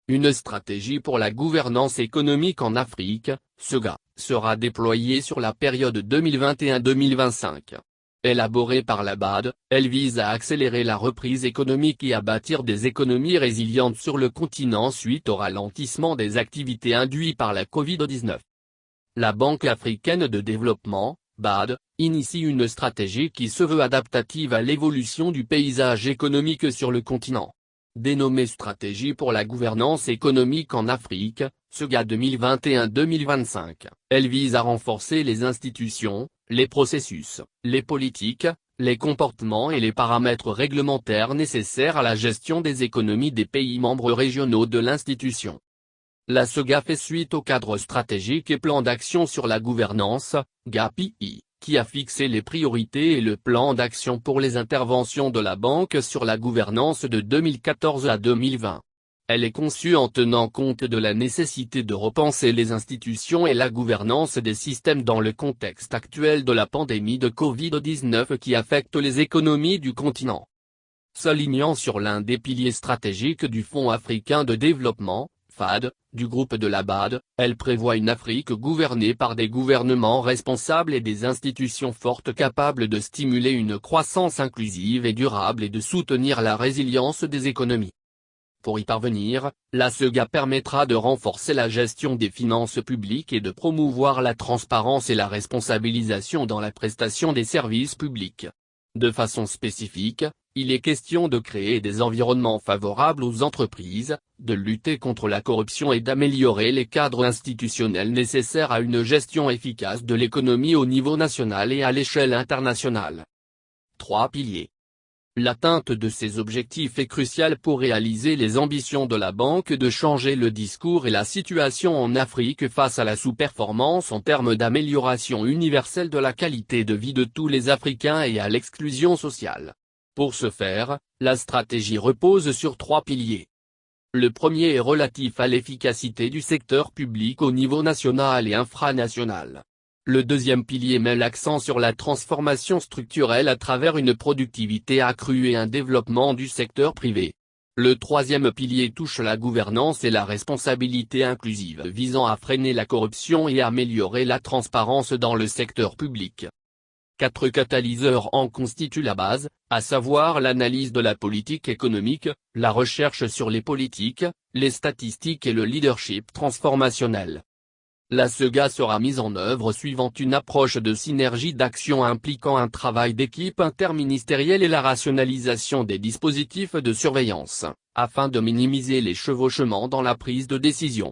Une stratégie pour la gouvernance économique en Afrique, SEGA, sera déployée sur la période 2021-2025. Élaborée par la BAD, elle vise à accélérer la reprise économique et à bâtir des économies résilientes sur le continent suite au ralentissement des activités induit par la Covid-19. La Banque africaine de développement, BAD, initie une stratégie qui se veut adaptative à l'évolution du paysage économique sur le continent. Dénommée Stratégie pour la gouvernance économique en Afrique, SEGA 2021-2025, elle vise à renforcer les institutions, les processus, les politiques, les comportements et les paramètres réglementaires nécessaires à la gestion des économies des pays membres régionaux de l'institution. La SEGA fait suite au cadre stratégique et plan d'action sur la gouvernance, GAPI, qui a fixé les priorités et le plan d'action pour les interventions de la banque sur la gouvernance de 2014 à 2020. Elle est conçue en tenant compte de la nécessité de repenser les institutions et la gouvernance des systèmes dans le contexte actuel de la pandémie de Covid-19 qui affecte les économies du continent. S'alignant sur l'un des piliers stratégiques du Fonds africain de développement, FAD, du groupe de la BAD, elle prévoit une Afrique gouvernée par des gouvernements responsables et des institutions fortes capables de stimuler une croissance inclusive et durable et de soutenir la résilience des économies. Pour y parvenir, la SEGA permettra de renforcer la gestion des finances publiques et de promouvoir la transparence et la responsabilisation dans la prestation des services publics. De façon spécifique, il est question de créer des environnements favorables aux entreprises, de lutter contre la corruption et d'améliorer les cadres institutionnels nécessaires à une gestion efficace de l'économie au niveau national et à l'échelle internationale. 3 piliers. L'atteinte de ces objectifs est cruciale pour réaliser les ambitions de la banque de changer le discours et la situation en Afrique face à la sous-performance en termes d'amélioration universelle de la qualité de vie de tous les Africains et à l'exclusion sociale. Pour ce faire, la stratégie repose sur 3 piliers. Le premier est relatif à l'efficacité du secteur public au niveau national et infranational. Le deuxième pilier met l'accent sur la transformation structurelle à travers une productivité accrue et un développement du secteur privé. Le troisième pilier touche la gouvernance et la responsabilité inclusive visant à freiner la corruption et améliorer la transparence dans le secteur public. 4 catalyseurs en constituent la base, à savoir l'analyse de la politique économique, la recherche sur les politiques, les statistiques et le leadership transformationnel. La SEGA sera mise en œuvre suivant une approche de synergie d'action impliquant un travail d'équipe interministérielle et la rationalisation des dispositifs de surveillance, afin de minimiser les chevauchements dans la prise de décision.